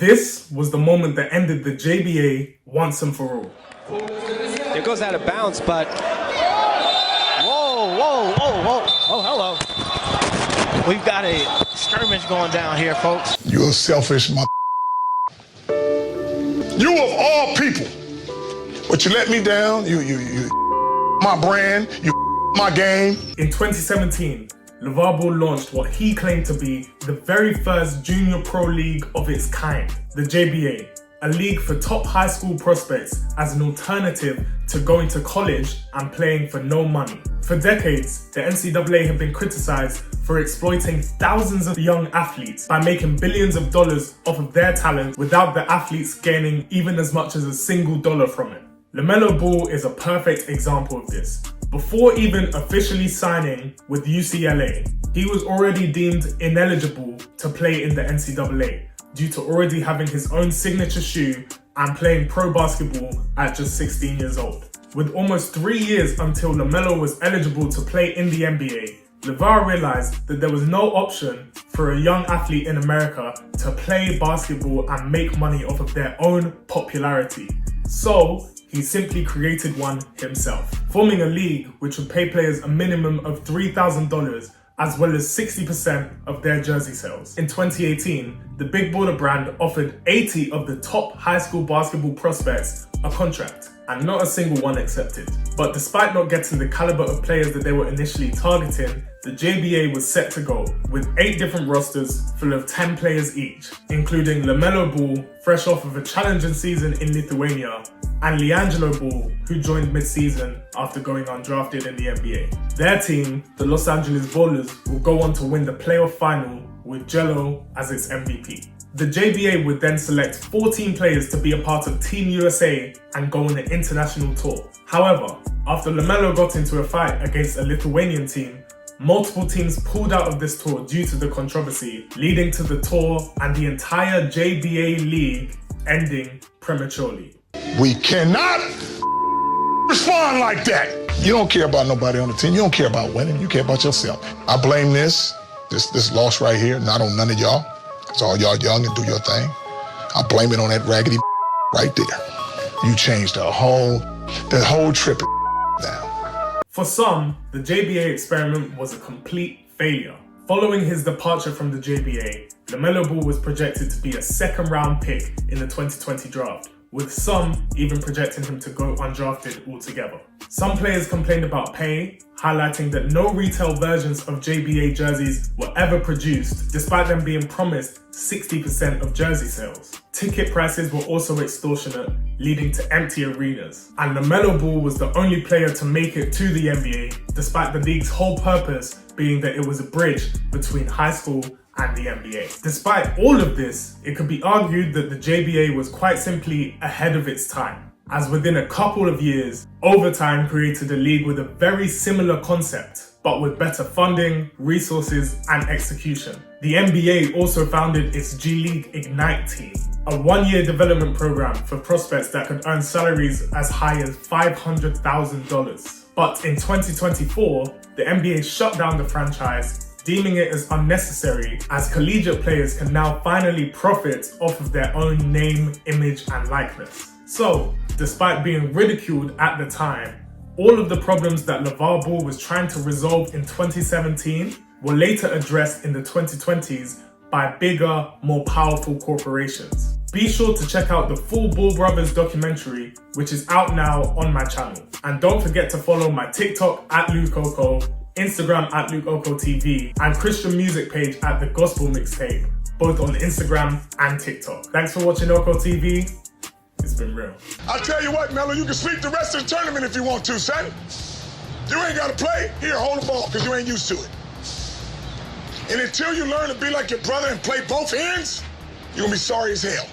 This was the moment that ended the JBA once and for all. It goes out of bounds, but... Whoa. Oh, hello. We've got a skirmish going down here, folks. You're a selfish mother. You of all people. But you let me down, you my brand, you my game. In 2017, LaVar Ball launched what he claimed to be the very first junior pro league of its kind, the JBA, a league for top high school prospects as an alternative to going to college and playing for no money. For decades, the NCAA have been criticized for exploiting thousands of young athletes by making billions of dollars off of their talent without the athletes gaining even as much as a single dollar from it. LaMelo Ball is a perfect example of this. Before even officially signing with UCLA, he was already deemed ineligible to play in the NCAA due to already having his own signature shoe and playing pro basketball at just 16 years old. With almost 3 years until LaMelo was eligible to play in the NBA, LaVar realized that there was no option for a young athlete in America to play basketball and make money off of their own popularity. So, he simply created one himself, forming a league which would pay players a minimum of $3,000 as well as 60% of their jersey sales. In 2018, the Big Baller brand offered 80 of the top high school basketball prospects a contract, and not a single one accepted. But despite not getting the caliber of players that they were initially targeting, the JBA was set to go with 8 different rosters full of 10 players each, including LaMelo Ball, fresh off of a challenging season in Lithuania, and LiAngelo Ball, who joined mid-season after going undrafted in the NBA. Their team, the Los Angeles Ballers, will go on to win the playoff final with Jello as its MVP. The JBA would then select 14 players to be a part of Team USA and go on an international tour. However, after LaMelo got into a fight against a Lithuanian team, multiple teams pulled out of this tour due to the controversy, leading to the tour and the entire JBA league ending prematurely. We cannot respond like that. You don't care about nobody on the team. You don't care about winning. You care about yourself. I blame this loss right here, not on none of y'all. It's all y'all young and do your thing. I blame it on that raggedy right there. You changed the whole trip down. For some, the JBA experiment was a complete failure. Following his departure from the JBA, LaMelo Ball was projected to be a second-round pick in the 2020 draft, with some even projecting him to go undrafted altogether. Some players complained about pay, highlighting that no retail versions of JBA jerseys were ever produced, despite them being promised 60% of jersey sales. Ticket prices were also extortionate, leading to empty arenas. And LaMelo Ball was the only player to make it to the NBA, despite the league's whole purpose being that it was a bridge between high school and the NBA. Despite all of this, it could be argued that the JBA was quite simply ahead of its time, as within a couple of years, Overtime created a league with a very similar concept, but with better funding, resources, and execution. The NBA also founded its G League Ignite team, a 1-year development program for prospects that could earn salaries as high as $500,000. But in 2024, the NBA shut down the franchise, deeming it as unnecessary, as collegiate players can now finally profit off of their own name, image, and likeness. So, despite being ridiculed at the time, all of the problems that LaVar Ball was trying to resolve in 2017 were later addressed in the 2020s by bigger, more powerful corporations. Be sure to check out the full Ball Brothers documentary, which is out now on my channel. And don't forget to follow my TikTok @LukeOko, Instagram @LukeOkoTV, and Christian music page @The Gospel Mixtape, both on Instagram and TikTok. Thanks for watching Oko TV. It's been real. I tell you what, Melo, you can sweep the rest of the tournament if you want to, son. You ain't got to play. Here, hold the ball, because you ain't used to it. And until you learn to be like your brother and play both ends, you're going to be sorry as hell.